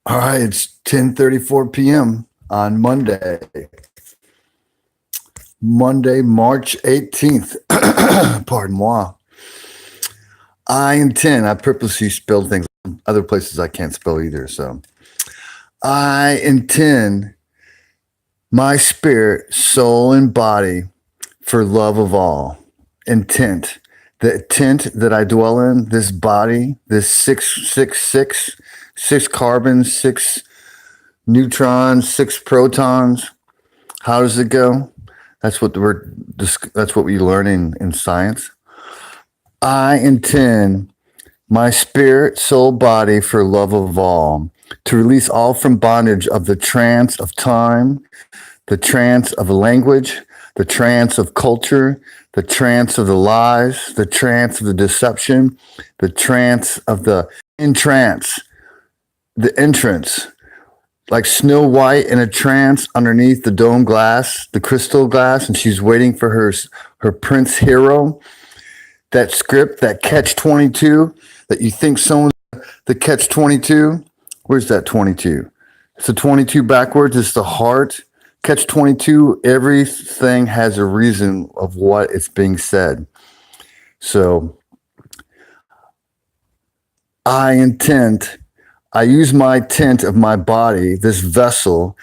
All right, it's 10:34 p.m. on Monday, March 18th. Pardon moi. I purposely spelled things other places I can't spell either. So I intend my spirit, soul, and body for love of all. Intent. The tent that I dwell in, this body, this 666, six carbons, six neutrons, six protons. How does it go? That's what we learn in science. I intend my spirit, soul, body for love of all, to release all from bondage of the trance of time, the trance of language, the trance of culture, the trance of the lies, the trance of the deception, the trance of the entrance, the entrance, like Snow White in a trance underneath the dome glass, the crystal glass, and she's waiting for her prince hero. That script, that catch 22, that you think someone's the catch 22. Where's that 22? It's the 22 backwards. It's the heart. Catch 22. Everything has a reason of what it's being said. So I use my tent of my body, this vessel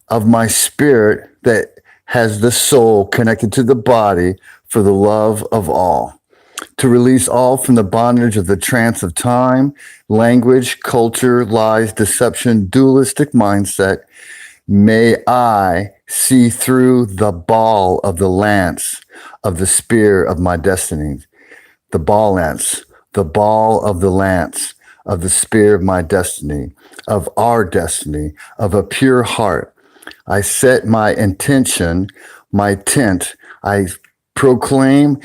of my spirit that has the soul connected to the body for the love of all, to release all from the bondage of the trance of time, language, culture, lies, deception, dualistic mindset. May I see through the ball of the lance of the spear of my destiny, the ball lance, the ball of the lance of the spear of my destiny, of our destiny, of a pure heart. I set my intention, my tent. I proclaim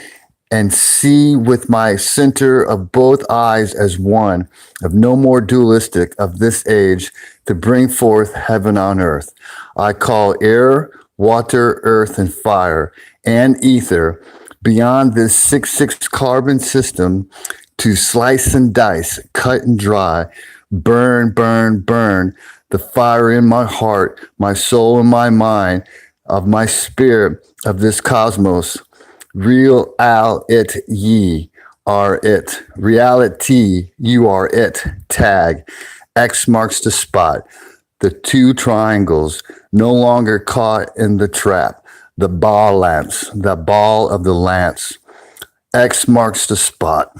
and see with my center of both eyes as one, of no more dualistic of this age, to bring forth heaven on earth. I call air, water, earth, and fire, and ether beyond this 6 carbon system to slice and dice, cut and dry, burn, burn, burn the fire in my heart, my soul, and my mind, of my spirit, of this cosmos. Real al it ye are it. Reality, you are it. Tag. X marks the spot. The two triangles no longer caught in the trap. The ball lance, the ball of the lance. X marks the spot.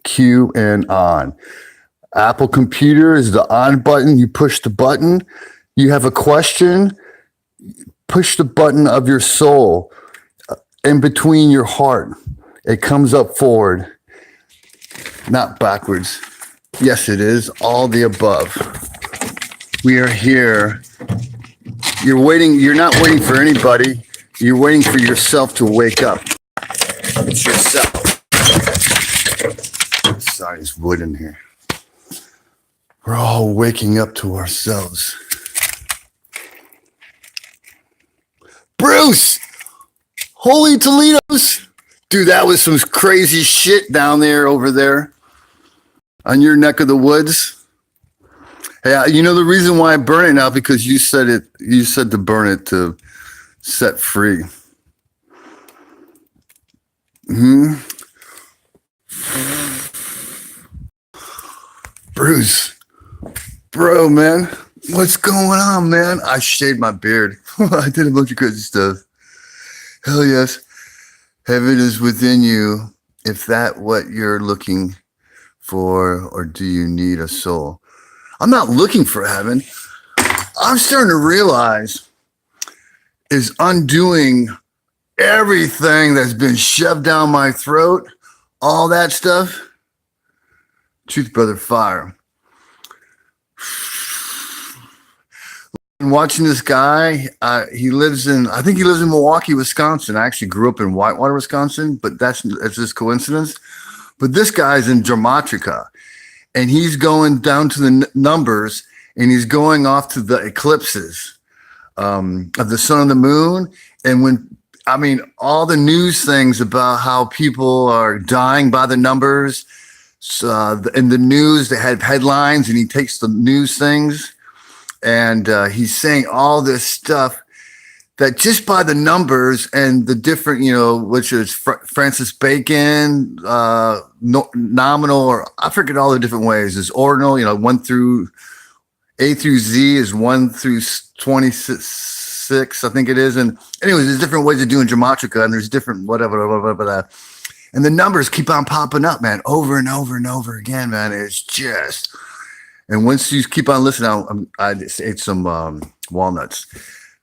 Q and on. Apple computer is the on button. You push the button. You have a question. Push the button of your soul in between your heart. It comes up forward, not backwards. Yes, it is. All the above. We are here. You're waiting. You're not waiting for anybody. You're waiting for yourself to wake up. It's yourself. Sorry, there's wood in here. We're all waking up to ourselves. Bruce! Holy Toledo's! Dude, that was some crazy shit down there over there on your neck of the woods. Hey, you know the reason why I burn it now? Because you said to burn it to set free. Bruce, bro, man, what's going on, man? I shaved my beard. I did a bunch of crazy stuff. Hell yes. Heaven is within you. If that what you're looking for, or do you need a soul? I'm not looking for heaven. I'm starting to realize is undoing everything that's been shoved down my throat, all that stuff. Truth, brother, fire. And watching this guy, I think he lives in Milwaukee, Wisconsin. I actually grew up in Whitewater, Wisconsin, but that's just coincidence. But this guy's in Dramatica, and he's going down to the numbers, and he's going off to the eclipses of the sun and the moon. And all the news things about how people are dying by the numbers. in the news, they had headlines, and he takes the news things, and he's saying all this stuff that just by the numbers and the different, which is Francis Bacon, nominal, or I forget all the different ways. Is ordinal, 1 through A through Z is 1 through 26, I think it is. And anyways, there's different ways of doing gematria, and there's different whatever. And the numbers keep on popping up, man, over and over and over again, man. It's just, and once you keep on listening, I just ate some walnuts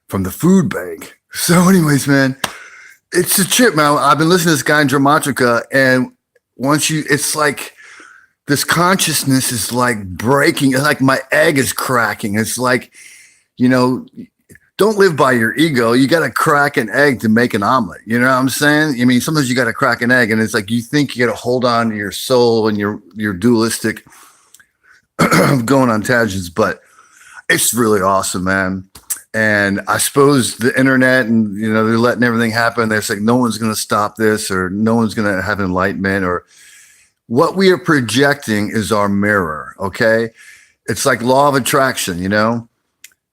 from the food bank. So anyways, man, it's a trip, man. I've been listening to this guy in Dramatica, and it's like this consciousness is like breaking. It's like my egg is cracking. It's like, don't live by your ego. You got to crack an egg to make an omelet. You know what I'm saying? I mean, sometimes you got to crack an egg, and it's like you think you got to hold on to your soul and your dualistic going on tangents, but it's really awesome, man. And I suppose the internet and, they're letting everything happen. They're saying no one's going to stop this, or no one's going to have enlightenment, or what we are projecting is our mirror. Okay. It's like law of attraction,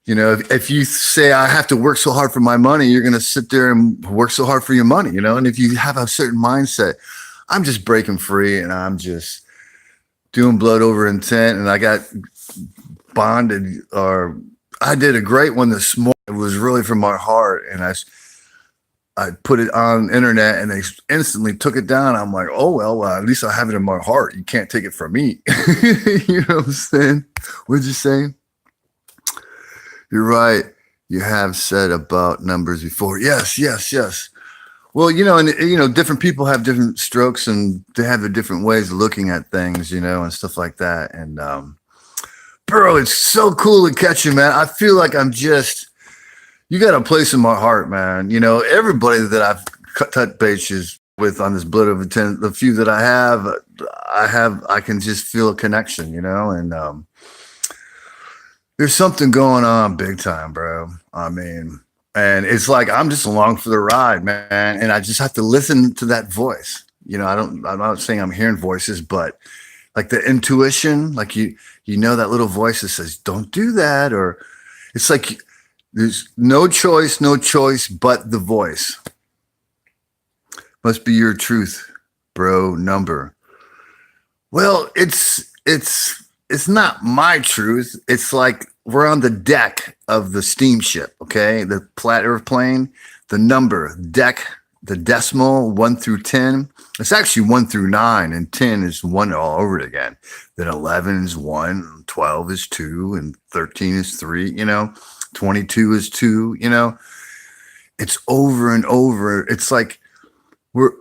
if you say, I have to work so hard for my money, you're going to sit there and work so hard for your money, and if you have a certain mindset, I'm just breaking free and I'm just doing blood over intent. And I got bonded, or I did a great one this morning. It was really from my heart. And I put it on the internet, and they instantly took it down. I'm like, oh, well, at least I have it in my heart. You can't take it from me. You know what I'm saying? What'd you say? You're right. You have said about numbers before. Yes. Well, and different people have different strokes, and they have their different ways of looking at things, and stuff like that. And, bro, it's so cool to catch you, man. I feel like you got a place in my heart, man. Everybody that I've touched bases with on this blood of intent, the few that I can just feel a connection, and, there's something going on big time, bro. I mean, and it's like I'm just along for the ride, man. And I just have to listen to that voice. I'm not saying I'm hearing voices, but like the intuition, like that little voice that says, don't do that. Or it's like there's no choice but the voice. Must be your truth, bro. Number. Well, it's not my truth. It's like we're on the deck of the steamship, okay? The flat earth plane, the number, deck, the decimal, 1 through 10. It's actually 1 through 9, and 10 is 1 all over it again. Then 11 is 1, 12 is 2, and 13 is 3, 22 is 2, It's over and over. It's like we're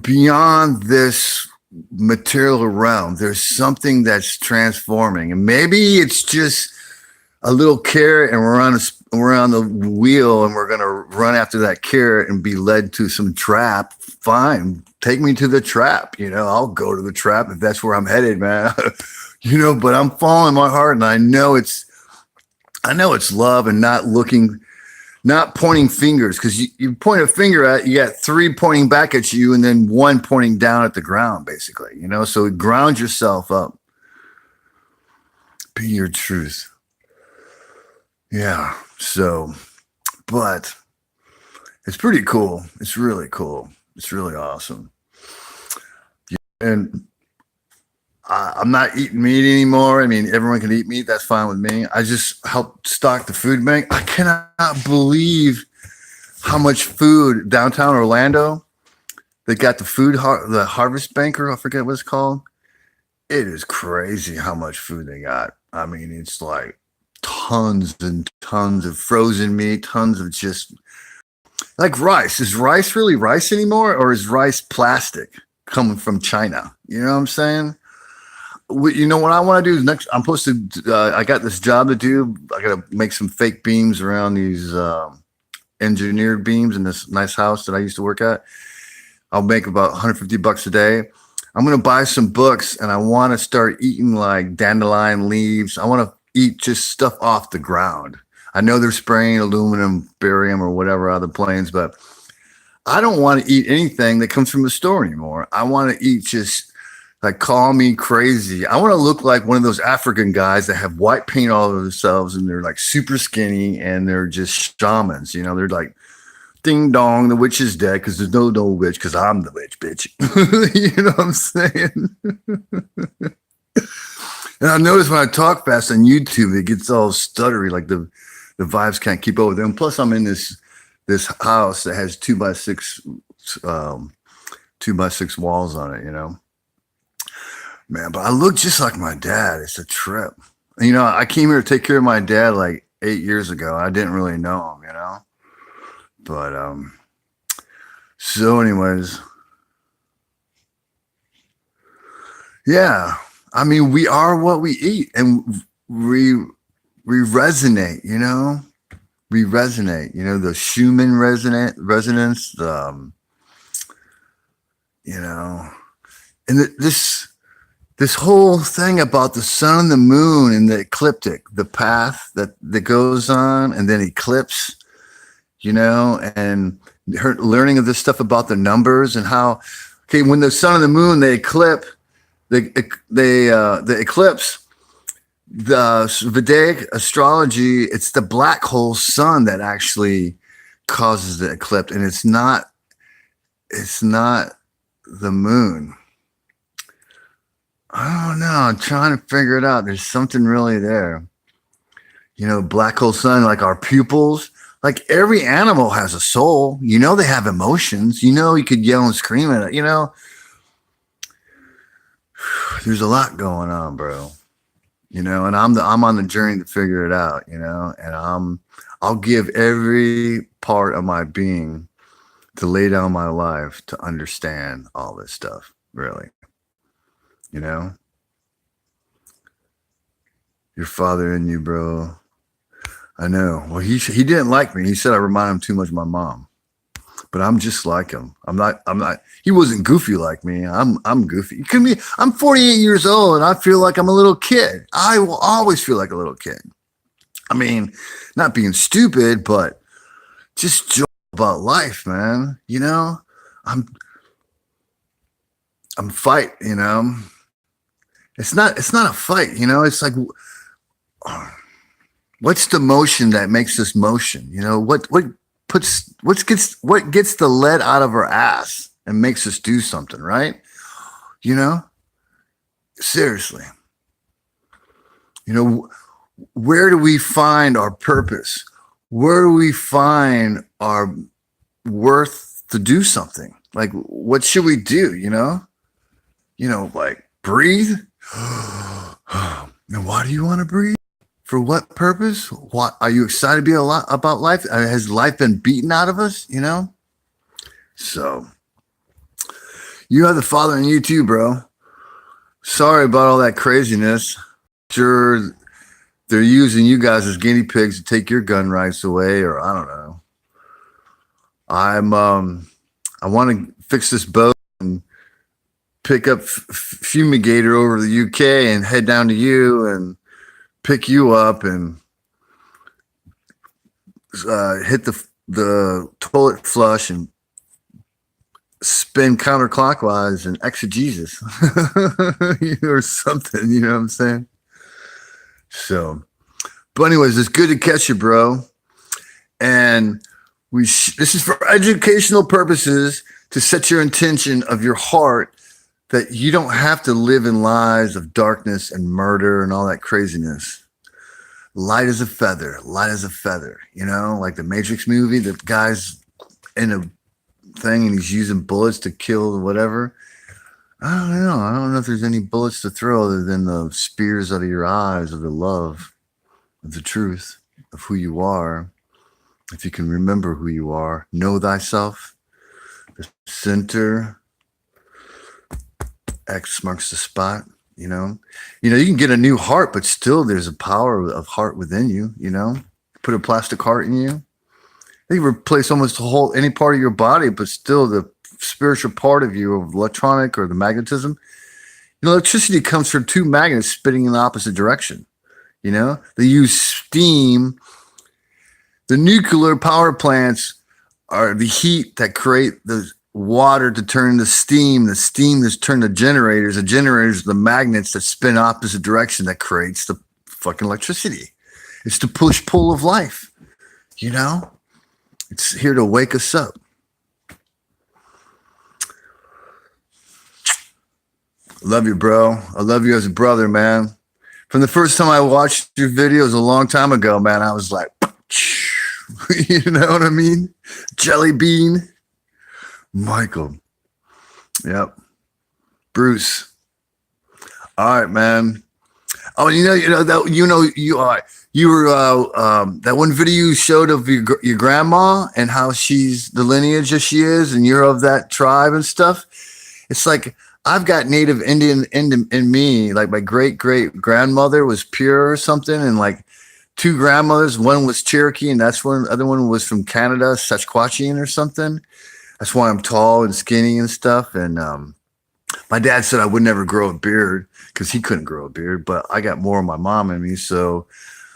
beyond this material realm. There's something that's transforming, and maybe it's just a little carrot, and we're on the wheel, and we're going to run after that carrot and be led to some trap. Fine, take me to the trap. I'll go to the trap if that's where I'm headed, man. But I'm following my heart, and I know it's love, and not pointing fingers, because you point a finger at, you got 3 pointing back at you, and then 1 pointing down at the ground, basically, so ground yourself up. Be your truth. Yeah. So, but it's pretty cool. It's really cool. It's really awesome. And I'm not eating meat anymore. I mean, everyone can eat meat. That's fine with me. I just helped stock the food bank. I cannot believe how much food downtown Orlando. They got the harvest banker. I forget what it's called. It is crazy how much food they got. I mean, it's like tons and tons of frozen meat, tons of just like rice. Is rice really rice anymore, or is rice plastic coming from China? You know what I'm saying? What I want to do is next. I'm supposed to. I got this job to do. I got to make some fake beams around these engineered beams in this nice house that I used to work at. I'll make about $150 a day. I'm going to buy some books, and I want to start eating like dandelion leaves. I want to eat just stuff off the ground. I know they're spraying aluminum, barium, or whatever out of the planes, but I don't want to eat anything that comes from the store anymore. I want to eat just like call me crazy. I want to look like one of those African guys that have white paint all over themselves and they're like super skinny and they're just shamans. You know, they're like, ding dong, the witch is dead because there's no witch because I'm the witch, bitch. You know what I'm saying? And I notice when I talk fast on YouTube, it gets all stuttery, like the vibes can't keep up with them. Plus, I'm in this house that has 2x6 2x6 walls on it, you know. Man, but I look just like my dad. It's a trip. You know, I came here to take care of my dad like 8 years ago. I didn't really know him, you know. But so anyways, yeah. I mean, we are what we eat, and we resonate, you know. We resonate, you know, the Schumann resonance, the you know, and this whole thing about the sun and the moon and the ecliptic, the path that goes on and then eclipse, you know, and her learning of this stuff about the numbers and how, okay, when the sun and the moon, they eclipse, the eclipse, the Vedic astrology, it's the black hole sun that actually causes the eclipse, and it's not the moon. I don't know. I'm trying to figure it out. There's something really there. You know, black hole sun, like our pupils, like every animal has a soul. You know, they have emotions. You know, you could yell and scream at it. You know, there's a lot going on, bro. You know, and I'm on the journey to figure it out, you know, and I'll give every part of my being to lay down my life to understand all this stuff, really. You know? Your father in you, bro. I know. Well, he didn't like me. He said I remind him too much of my mom. But I'm just like him. I'm not, he wasn't goofy like me. I'm goofy. You can be, I'm 48 years old and I feel like I'm a little kid. I will always feel like a little kid. I mean, not being stupid, but just joy about life, man. You know, I'm fight, you know. It's not a fight, you know. It's like, what's the motion that makes this motion? You know, what gets the lead out of our ass and makes us do something, right? You know, seriously. You know, where do we find our purpose? Where do we find our worth to do something? Like, what should we do? You know, like breathe. And why do you want to breathe? For what purpose? What are you excited to be a lot about life? Has life been beaten out of us? You know. So you have the Father in you too, bro. Sorry about all that craziness. Sure, they're using you guys as guinea pigs to take your gun rights away, or I don't know. I want to fix this boat and pick up Fumigator over the UK and head down to you and pick you up and hit the toilet flush and spin counterclockwise and exegesis or something, you know what I'm saying? So, but anyways, it's good to catch you, bro. And this is for educational purposes to set your intention of your heart that you don't have to live in lies of darkness and murder and all that craziness. Light as a feather, you know, like the Matrix movie, the guy's in a thing and he's using bullets to kill whatever. I don't know if there's any bullets to throw other than the spears out of your eyes of the love of the truth of who you are. If you can remember who you are, know thyself, the center, X marks the spot, you know, you can get a new heart, but still there's a power of heart within you, you know, put a plastic heart in you. They replace almost any part of your body, but still the spiritual part of you of electronic or the magnetism, you know, electricity comes from two magnets spinning in the opposite direction. You know, they use steam. The nuclear power plants are the heat that create the water to turn to steam. The steam that's turned to generators. The generators are the magnets that spin opposite direction that creates the fucking electricity. It's the push pull of life. You know, it's here to wake us up. Love you, bro. I love you as a brother, man. From the first time I watched your videos a long time ago, man, I was like, you know what I mean? Jelly bean. Michael. Yep. Bruce. All right, man. Oh, you were that one video you showed of your grandma and how she's the lineage that she is, and you're of that tribe and stuff. It's like I've got Native Indian in me. Like my great grandmother was pure or something, and like two grandmothers. One was Cherokee, and that's one. The other one was from Canada, Saskatchewan or something. That's why I'm tall and skinny and stuff. And my dad said I would never grow a beard because he couldn't grow a beard, but I got more of my mom in me, so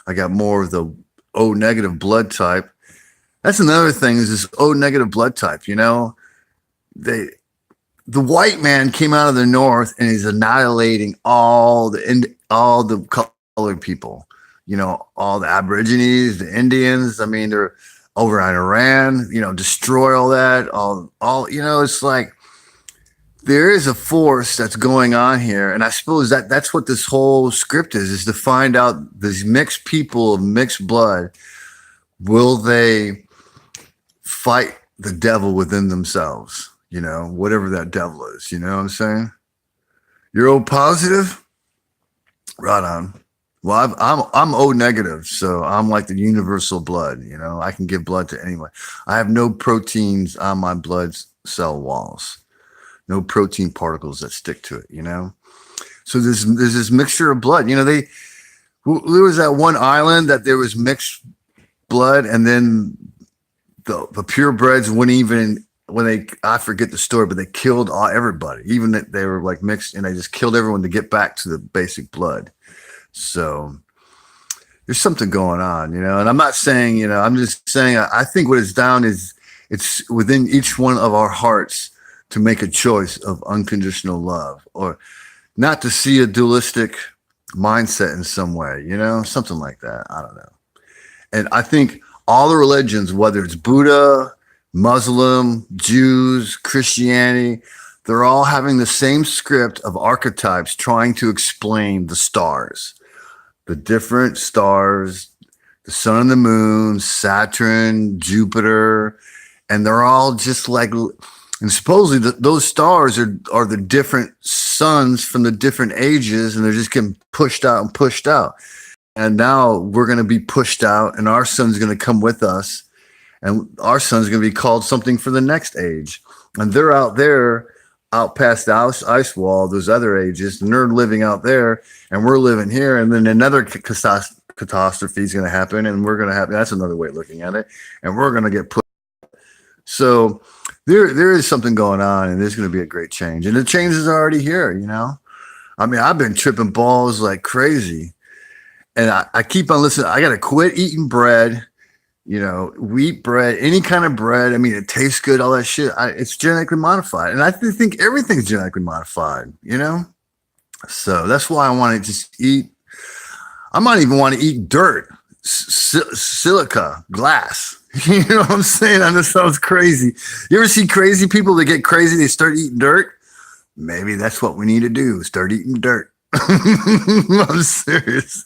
I got more of the O negative blood type. That's another thing is this O negative blood type. You know, the white man came out of the north and he's annihilating all the colored people. You know, all the Aborigines, the Indians. I mean, they're over in Iran. You know, destroy all that. All. You know, it's like there is a force that's going on here, and I suppose that's what this whole script is to find out these mixed people of mixed blood. Will they fight the devil within themselves? You know, whatever that devil is. You know what I'm saying? You're O positive, right on. Well, I'm O negative, so I'm like the universal blood. You know, I can give blood to anyone. I have no proteins on my blood cell walls. No protein particles that stick to it, you know? So there's this mixture of blood. You know, there was that one island that there was mixed blood, and then the purebreds wouldn't even, I forget the story, but they killed everybody, even that they were like mixed, and they just killed everyone to get back to the basic blood. So there's something going on, you know? And I'm not saying, you know, I'm just saying, I think what it's down is it's within each one of our hearts to make a choice of unconditional love, or not to see a dualistic mindset in some way, you know, something like that. I don't know. And I think all the religions, whether it's Buddha, Muslim, Jews, Christianity, they're all having the same script of archetypes trying to explain the stars, the different stars, the sun and the moon, Saturn, Jupiter, and they're all just like, and supposedly those stars are the different suns from the different ages, and they're just getting pushed out and pushed out. And now we're going to be pushed out, and our sun's going to come with us, and our sun's going to be called something for the next age. And they're out there, out past the ice wall, those other ages, and they're living out there, and we're living here. And then another catastrophe is going to happen, and we're going to have, that's another way of looking at it, and we're going to get put. So there is something going on, and there's going to be a great change, and the change is already here. You know, I mean, I've been tripping balls like crazy, and I keep on listening. I got to quit eating bread, you know, wheat bread, any kind of bread. I mean, it tastes good, all that shit. It's genetically modified, and I think everything's genetically modified. You know, so that's why I want to just eat. I might even want to eat dirt, silica, glass. You know what I'm saying? I know it sounds crazy. You ever see crazy people that get crazy? They start eating dirt. Maybe that's what we need to do. Start eating dirt. I'm serious.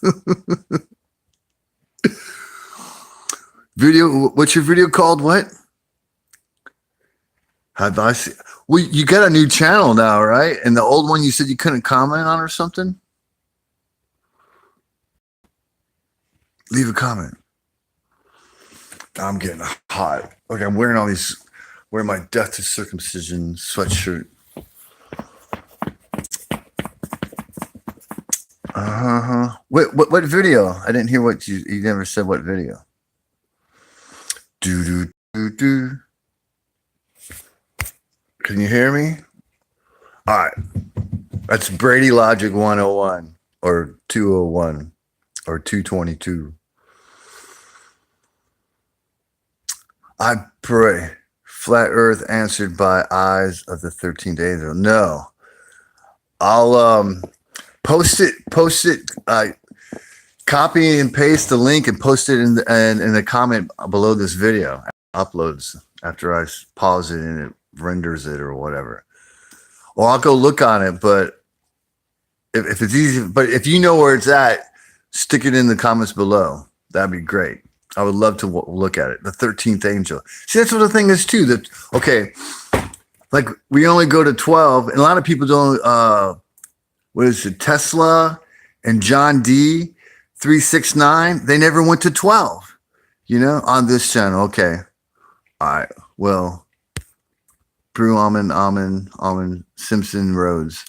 Video. What's your video called? What? Have I seen? Well, you got a new channel now, right? And the old one you said you couldn't comment on or something? Leave a comment. I'm getting hot. Look, I'm wearing my death to circumcision sweatshirt. What video? I didn't hear what you never said what video. Do. Can you hear me? All right. That's Brady Logic 101 or 201 or 222. I pray. Flat Earth answered by eyes of the 13th angel. No, I'll post it, copy and paste the link and post it in the comment below this video. Uploads after I pause it and it renders it or whatever. Or I'll go look on it, but if it's easy, but if you know where it's at, stick it in the comments below. That'd be great. I would love to look at it. The 13th angel. See, that's what the thing is too. That okay, like we only go to 12, and a lot of people don't. What is it? Tesla and John D 369. They never went to 12. You know, on this channel. Okay, all right. Well, Brew Almond Simpson Rhodes.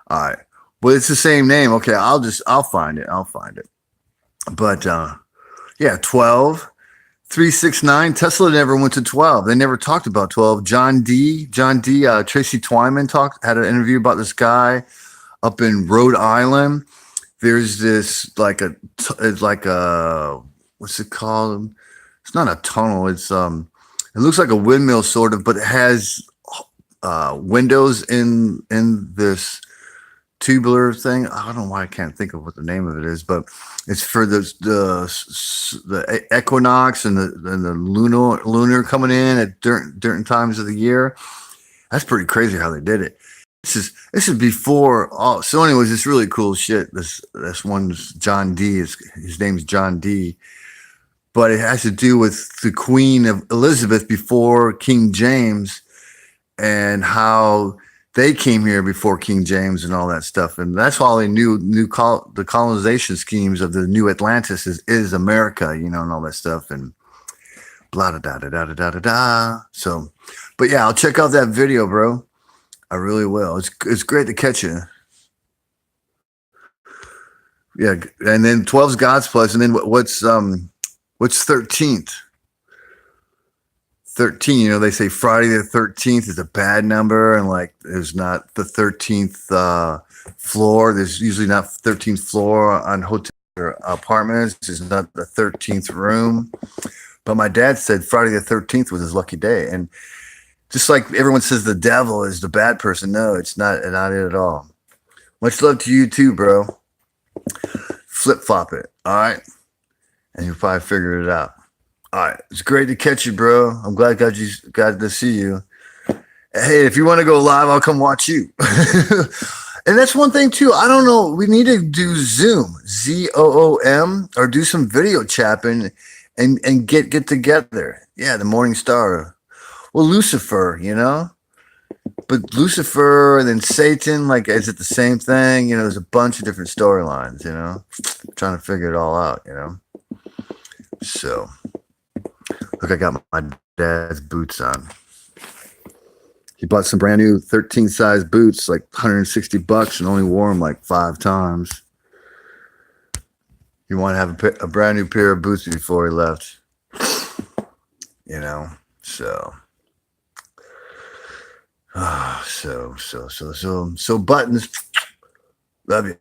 All right. Well, it's the same name. Okay, I'll find it. But yeah, 12, 369. Tesla never went to 12. They never talked about 12. John D. Tracy Twyman had an interview about this guy up in Rhode Island. There's this it's like a what's it called? It's not a tunnel. It's it looks like a windmill sort of, but it has windows in this tubular thing. I don't know why I can't think of what the name of it is, but it's for the equinox and the lunar coming in at certain times of the year. That's pretty crazy how they did it. This is before. Oh, so anyways, it's really cool shit. This one's John D. His name's John D. But it has to do with the Queen of Elizabeth before King James and how they came here before King James and all that stuff. And that's all they knew the colonization schemes of the new Atlantis is America, you know, and all that stuff. And blah, da, da, da, da, da, da, da. So, but yeah, I'll check out that video, bro. I really will. It's great to catch you. Yeah. And then 12's God's place. And then what's 13th? 13, you know, they say Friday the 13th is a bad number, and like there's not the 13th floor. There's usually not 13th floor on hotel or apartments. There's not the 13th room. But my dad said Friday the 13th was his lucky day. And just like everyone says the devil is the bad person, no, it's not it at all. Much love to you too, bro. Flip-flop it, all right? And you'll probably figure it out. All right, it's great to catch you, bro. I'm glad I got to see you. Hey, if you want to go live, I'll come watch you. And that's one thing too. I don't know. We need to do Zoom, ZOOM, or do some video chapping and get together. Yeah, the Morning Star. Well, Lucifer, you know. But Lucifer and then Satan, like, is it the same thing? You know, there's a bunch of different storylines. You know, I'm trying to figure it all out. You know, so. Look, I got my dad's boots on. He bought some brand new 13 size boots, like $160, and only wore them like 5 times. He wanted to have a brand new pair of boots before he left. You know, so. So buttons. Love you.